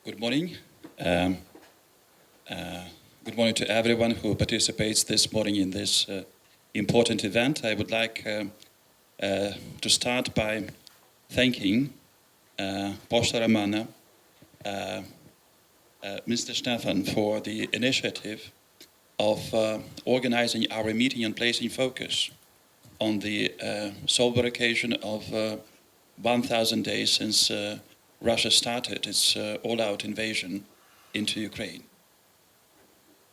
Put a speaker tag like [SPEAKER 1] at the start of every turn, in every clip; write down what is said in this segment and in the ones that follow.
[SPEAKER 1] Good morning. Good morning to everyone who participates this morning in this important event. I would like to start by thanking Poșta Română, Mr. Stefan, for the initiative of organizing our meeting and placing focus on the sober occasion of 1,000 days since Russia started its all-out invasion into Ukraine.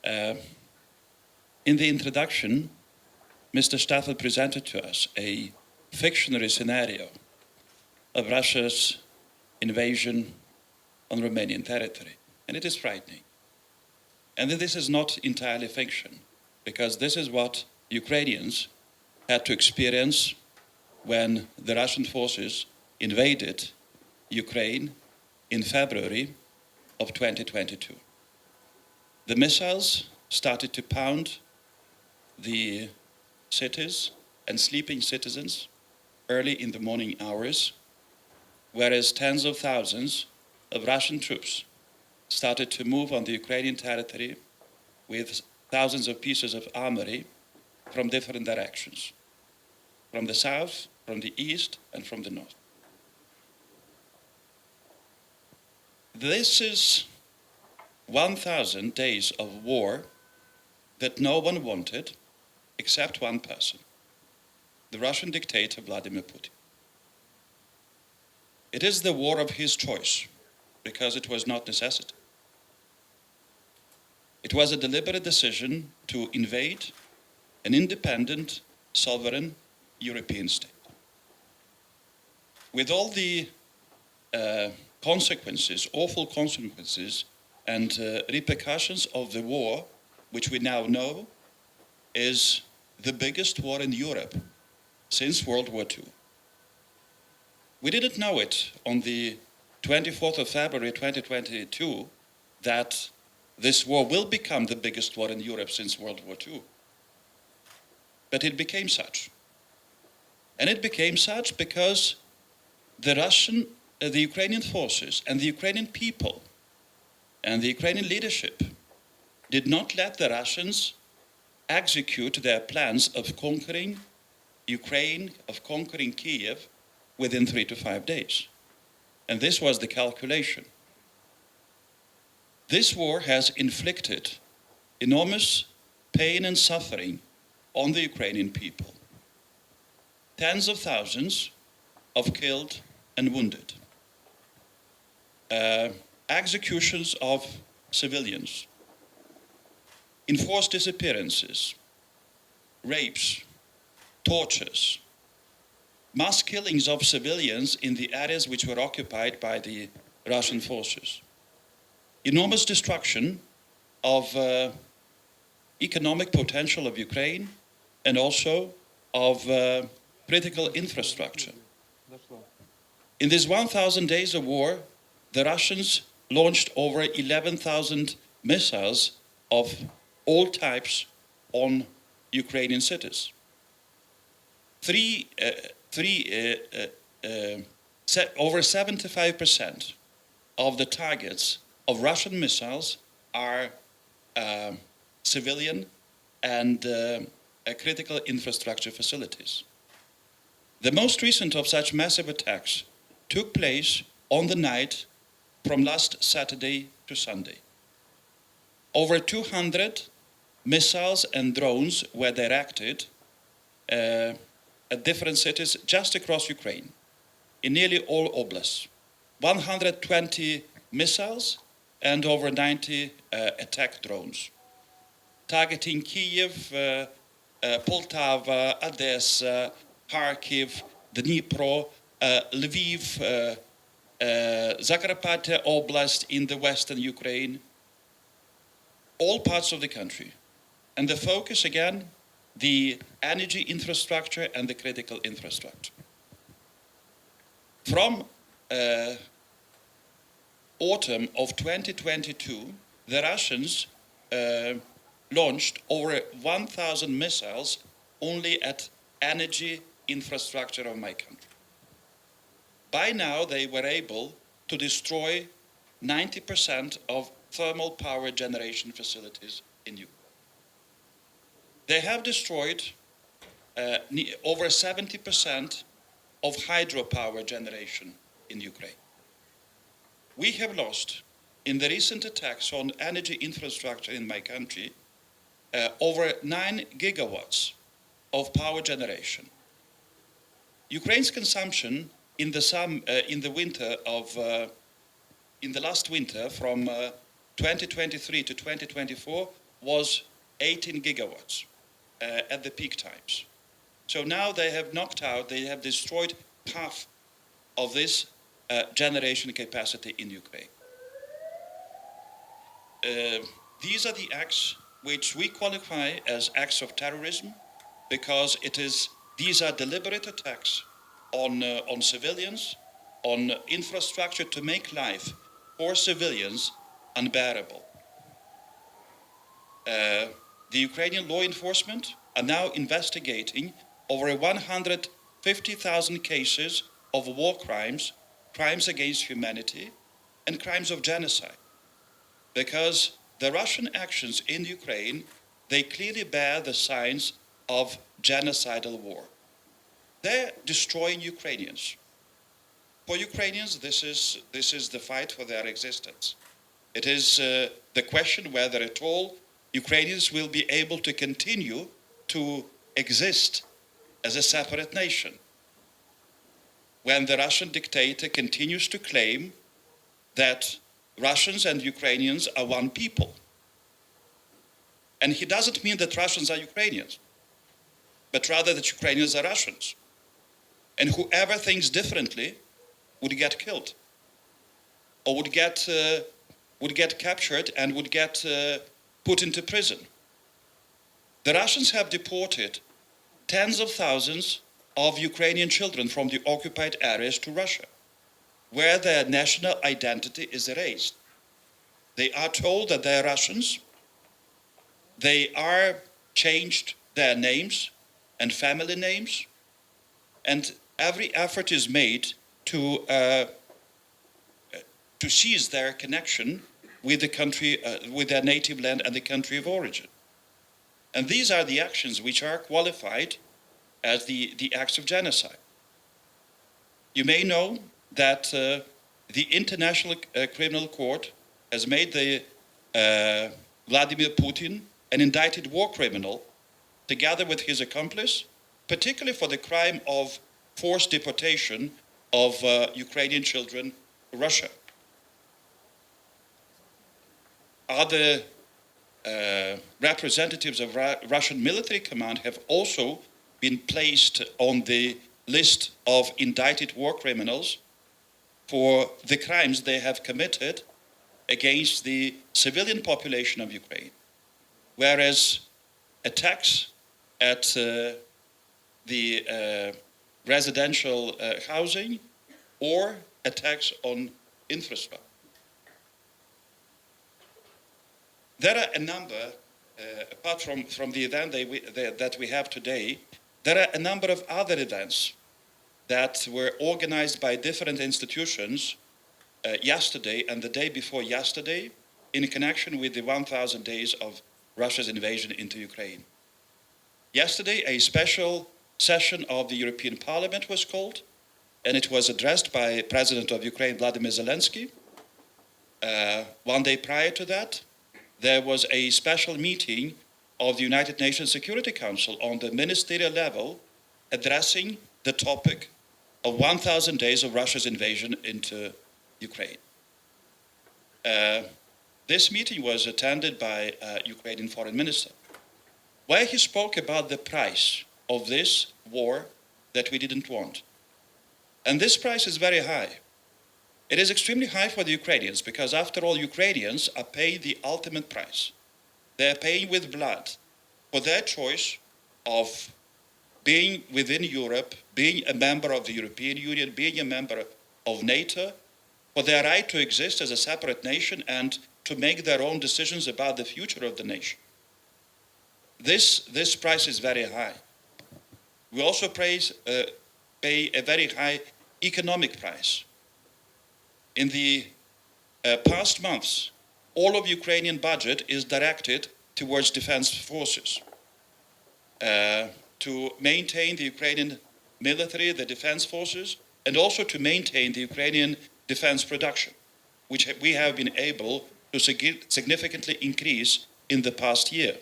[SPEAKER 1] In the introduction, Mr. Stefan presented to us a fictionary scenario of Russia's invasion on Romanian territory, and it is frightening. And this is not entirely fiction, because this is what Ukrainians had to experience when the Russian forces invaded Ukraine in February of 2022. The missiles started to pound the cities and sleeping citizens early in the morning hours, whereas tens of thousands of Russian troops started to move on the Ukrainian territory with thousands of pieces of armory from different directions, from the south, from the east, and from the north. This is 1,000 days of war that no one wanted except one person, the Russian dictator Vladimir Putin. It is the war of his choice, because it was not necessity. It was a deliberate decision to invade an independent, sovereign European state. With all the consequences, awful consequences, and repercussions of the war, which we now know is the biggest war in Europe since World War II. We didn't know it on the 24th of February 2022 that this war will become the biggest war in Europe since World War II. But it became such. And it became such because the Ukrainian forces and the Ukrainian people and the Ukrainian leadership did not let the Russians execute their plans of conquering Ukraine, of conquering Kiev within 3 to 5 days. And this was the calculation. This war has inflicted enormous pain and suffering on the Ukrainian people. Tens of thousands of killed and wounded. Executions of civilians, enforced disappearances, rapes, tortures, mass killings of civilians in the areas which were occupied by the Russian forces, enormous destruction of economic potential of Ukraine and also of critical infrastructure. In these 1,000 days of war, the Russians launched over 11,000 missiles of all types on Ukrainian cities. Over 75% of the targets of Russian missiles are civilian and critical infrastructure facilities. The most recent of such massive attacks took place on the night from last Saturday to Sunday. Over 200 missiles and drones were directed at different cities just across Ukraine, in nearly all oblasts. 120 missiles and over 90 attack drones, targeting Kyiv, Poltava, Odessa, Kharkiv, Dnipro, Lviv, Zakarpattia Oblast in the western Ukraine, all parts of the country. And the focus, again, the energy infrastructure and the critical infrastructure. From autumn of 2022, the Russians launched over 1,000 missiles only at energy infrastructure of my country. By now, they were able to destroy 90% of thermal power generation facilities in Ukraine. They have destroyed over 70% of hydropower generation in Ukraine. We have lost, in the recent attacks on energy infrastructure in my country, over 9 gigawatts of power generation. Ukraine's consumption in the last winter from 2023 to 2024 was 18 gigawatts at the peak times. So now they have knocked out, they have destroyed half of this generation capacity in Ukraine. These are the acts which we qualify as acts of terrorism because these are deliberate attacks on civilians, on infrastructure to make life for civilians unbearable. The Ukrainian law enforcement are now investigating over 150,000 cases of war crimes, crimes against humanity, and crimes of genocide. Because the Russian actions in Ukraine, they clearly bear the signs of genocidal war. They're destroying Ukrainians. For Ukrainians, this is the fight for their existence. It is the question whether at all Ukrainians will be able to continue to exist as a separate nation when the Russian dictator continues to claim that Russians and Ukrainians are one people. And he doesn't mean that Russians are Ukrainians, but rather that Ukrainians are Russians. And whoever thinks differently would get killed, or would get captured and would get put into prison. The Russians have deported tens of thousands of Ukrainian children from the occupied areas to Russia, where their national identity is erased. They are told that they are Russians. They are changed their names and family names, and every effort is made to seize their connection with the country, with their native land and the country of origin. And these are the actions which are qualified as the acts of genocide. You may know that the International Criminal Court has made Vladimir Putin an indicted war criminal, together with his accomplice, particularly for the crime of forced deportation of Ukrainian children to Russia. Other representatives of Russian military command have also been placed on the list of indicted war criminals for the crimes they have committed against the civilian population of Ukraine. Whereas attacks at the residential housing or attacks on infrastructure. There are a number, apart from the event that we have today, there are a number of other events that were organized by different institutions yesterday and the day before yesterday in connection with the 1,000 days of Russia's invasion into Ukraine. Yesterday, a special session of the European Parliament was called, and it was addressed by President of Ukraine, Vladimir Zelensky. One day prior to that, there was a special meeting of the United Nations Security Council on the ministerial level addressing the topic of 1,000 days of Russia's invasion into Ukraine. This meeting was attended by Ukrainian foreign minister, where he spoke about the price of this war that we didn't want. And this price is very high. It is extremely high for the Ukrainians because, after all, Ukrainians are paying the ultimate price. They are paying with blood for their choice of being within Europe, being a member of the European Union, being a member of NATO, for their right to exist as a separate nation and to make their own decisions about the future of the nation. This price is very high. We also pay a very high economic price. In the past months, all of Ukrainian budget is directed towards defense forces to maintain the Ukrainian military, the defense forces, and also to maintain the Ukrainian defense production, which we have been able to significantly increase in the past year.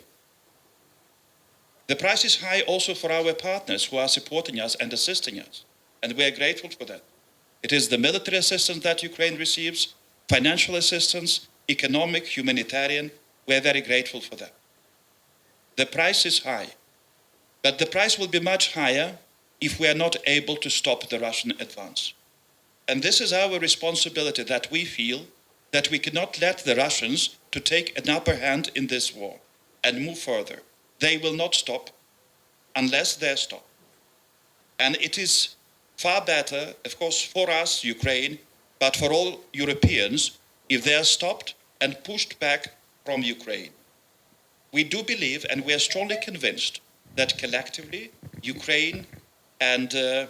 [SPEAKER 1] The price is high also for our partners who are supporting us and assisting us, and we are grateful for that. It is the military assistance that Ukraine receives, financial assistance, economic, humanitarian. We are very grateful for that. The price is high, but the price will be much higher if we are not able to stop the Russian advance. And this is our responsibility, that we feel that we cannot let the Russians to take an upper hand in this war and move further. They will not stop unless they stop. And it is far better, of course, for us, Ukraine, but for all Europeans, if they are stopped and pushed back from Ukraine. We do believe, and we are strongly convinced, that collectively, Ukraine and the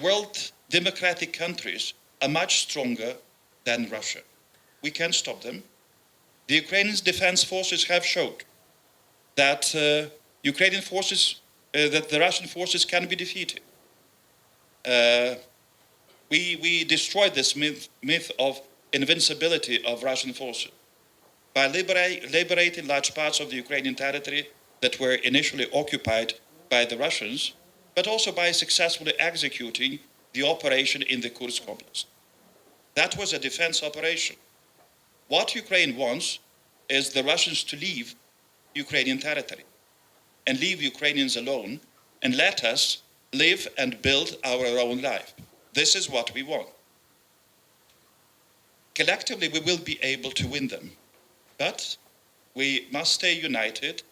[SPEAKER 1] world democratic countries are much stronger than Russia. We can stop them. The Ukrainian defense forces have showed that Ukrainian forces, that the Russian forces can be defeated. We destroyed this myth of invincibility of Russian forces by liberating large parts of the Ukrainian territory that were initially occupied by the Russians, but also by successfully executing the operation in the Kursk Oblast. That was a defense operation. What Ukraine wants is the Russians to leave Ukrainian territory and leave Ukrainians alone and let us live and build our own life. This is what we want. Collectively, we will be able to win them, but we must stay united.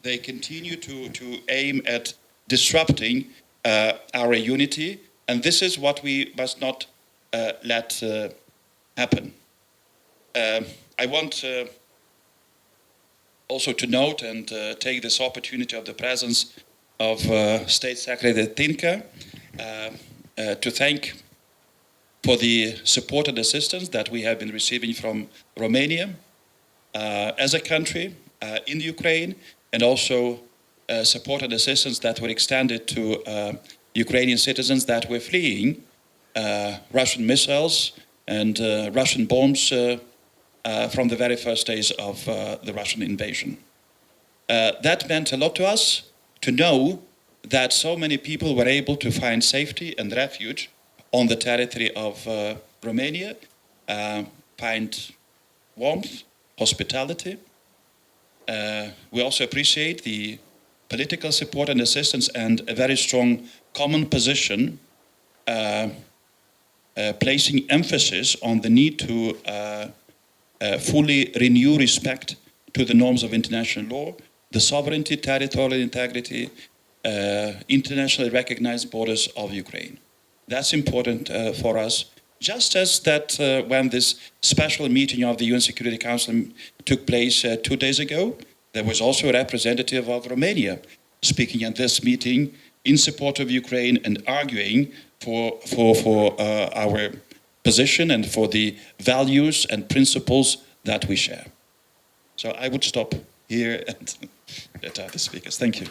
[SPEAKER 1] They continue to aim at disrupting our unity, and this is what we must not let happen. I want also to note and take this opportunity of the presence of State Secretary Tinka to thank for the support and assistance that we have been receiving from Romania as a country in Ukraine, and also support and assistance that were extended to Ukrainian citizens that were fleeing Russian missiles and Russian bombs from the very first days of the Russian invasion. That meant a lot to us, to know that so many people were able to find safety and refuge on the territory of Romania, find warmth, hospitality. We also appreciate the political support and assistance and a very strong common position, placing emphasis on the need to fully renew respect to the norms of international law, the sovereignty, territorial integrity, internationally recognized borders of Ukraine. That's important for us. Just as that when this special meeting of the UN Security Council took place 2 days ago, there was also a representative of Romania speaking at this meeting in support of Ukraine and arguing for our position and for the values and principles that we share. So I would stop here and let other speakers. Thank you.